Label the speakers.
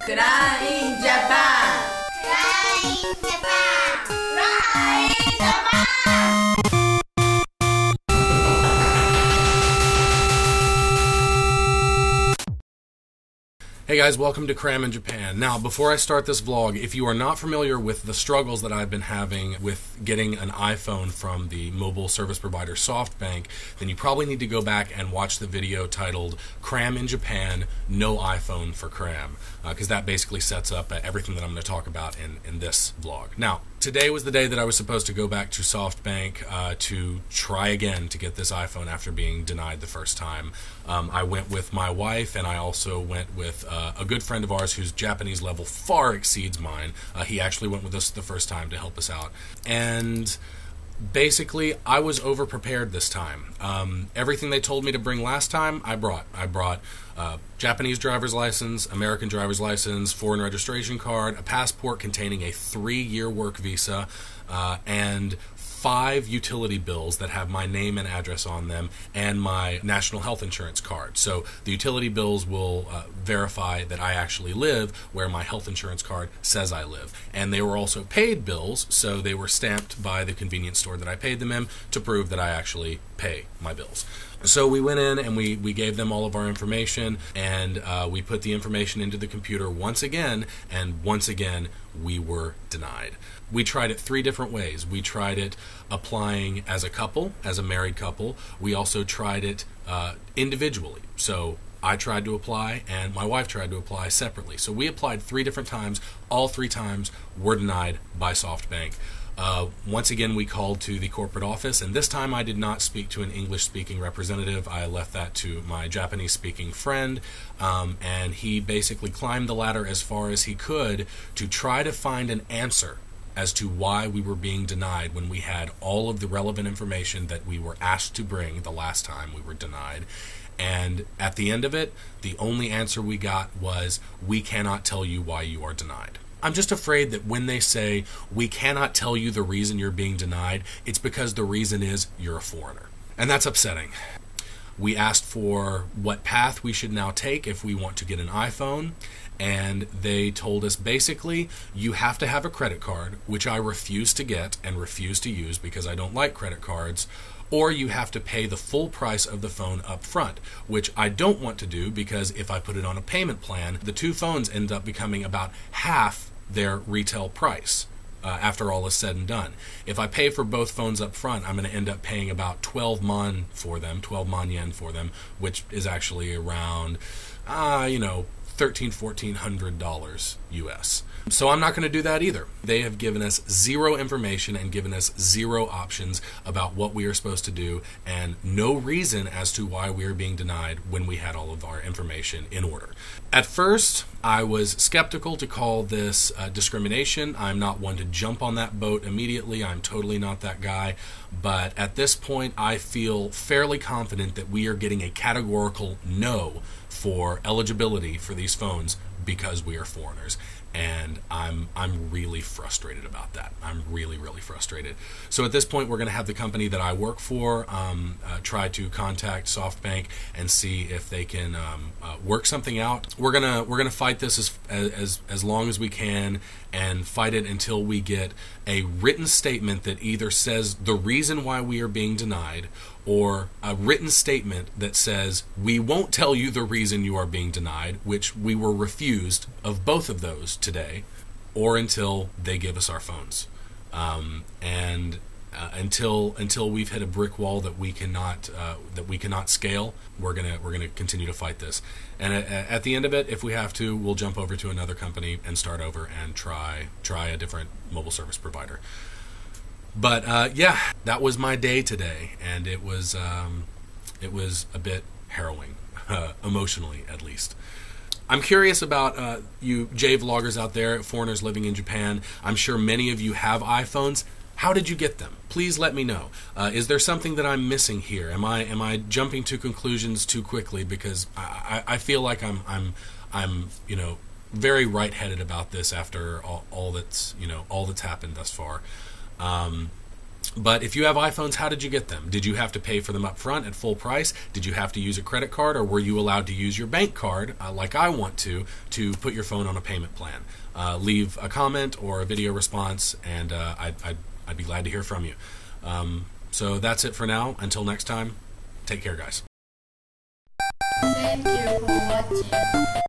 Speaker 1: Kram In Japan!
Speaker 2: Kram In Japan! Kram In Japan!
Speaker 3: Hey guys, welcome to Kram In Japan. Now, before I start this vlog, if you are not familiar with the struggles that I've been having with getting an iPhone from the mobile service provider SoftBank, then you probably need to go back and watch the video titled Kram In Japan, No iPhone for Kram, because that basically sets up everything that I'm going to talk about in this vlog. Now, today was the day that I was supposed to go back to SoftBank to try again to get this iPhone after being denied the first time. I went with my wife, and I also went with a good friend of ours whose Japanese level far exceeds mine. He actually went with us the first time to help us out. And basically, I was over-prepared this time. Everything they told me to bring last time, I brought. I brought Japanese driver's license, American driver's license, foreign registration card, a passport containing a 3-year work visa, and 5 utility bills that have my name and address on them, and my national health insurance card. So the utility bills will verify that I actually live where my health insurance card says I live. And they were also paid bills, so they were stamped by the convenience store that I paid them in to prove that I actually pay my bills. So we went in and we gave them all of our information, and we put the information into the computer once again, and once again we were denied. We tried it 3 different ways. We tried it applying as a couple, as a married couple. We also tried it individually. So I tried to apply, and my wife tried to apply separately. So we applied 3 different times. All 3 times were denied by SoftBank. Once again, we called to the corporate office, and this time I did not speak to an English-speaking representative. I left that to my Japanese-speaking friend, and he basically climbed the ladder as far as he could to try to find an answer as to why we were being denied when we had all of the relevant information that we were asked to bring the last time we were denied. And at the end of it, the only answer we got was, "We cannot tell you why you are denied." I'm just afraid that when they say, "We cannot tell you the reason you're being denied," it's because the reason is you're a foreigner. And that's upsetting. We asked for what path we should now take if we want to get an iPhone, and they told us basically, you have to have a credit card, which I refuse to get and refuse to use because I don't like credit cards, or you have to pay the full price of the phone up front, which I don't want to do because if I put it on a payment plan, the 2 phones end up becoming about half their retail price after all is said and done. If I pay for both phones up front, I'm going to end up paying about 12 mon for them, 12 mon yen for them, which is actually around, $1,300–1,400 US. So I'm not going to do that either. They have given us 0 information and given us 0 options about what we are supposed to do, and no reason as to why we are being denied when we had all of our information in order. At first, I was skeptical to call this discrimination. I'm not one to jump on that boat immediately. I'm totally not that guy. But at this point, I feel fairly confident that we are getting a categorical no for eligibility for these phones because we are foreigners. And I'm really frustrated about that. I'm really frustrated. So at this point, we're going to have the company that I work for try to contact SoftBank and see if they can work something out. We're gonna fight this as long as we can, and fight it until we get a written statement that either says the reason why we are being denied, or a written statement that says we won't tell you the reason you are being denied, which we were refused of both of those today, or until they give us our phones. Until we've hit a brick wall that we cannot scale, we're gonna continue to fight this. And at the end of it, if we have to, we'll jump over to another company and start over and try a different mobile service provider. But yeah, that was my day today, and it was a bit harrowing, emotionally at least. I'm curious about you J-vloggers out there, foreigners living in Japan. I'm sure many of you have iPhones. How did you get them? Please let me know. Is there something that I'm missing here? Am I jumping to conclusions too quickly? Because I feel like I'm very right-headed about this after all that's happened thus far. But if you have iPhones, how did you get them? Did you have to pay for them up front at full price? Did you have to use a credit card, or were you allowed to use your bank card, like I want to put your phone on a payment plan? Leave a comment or a video response, and I'd be glad to hear from you. So that's it for now. Until next time, take care, guys.
Speaker 2: Thank you for watching.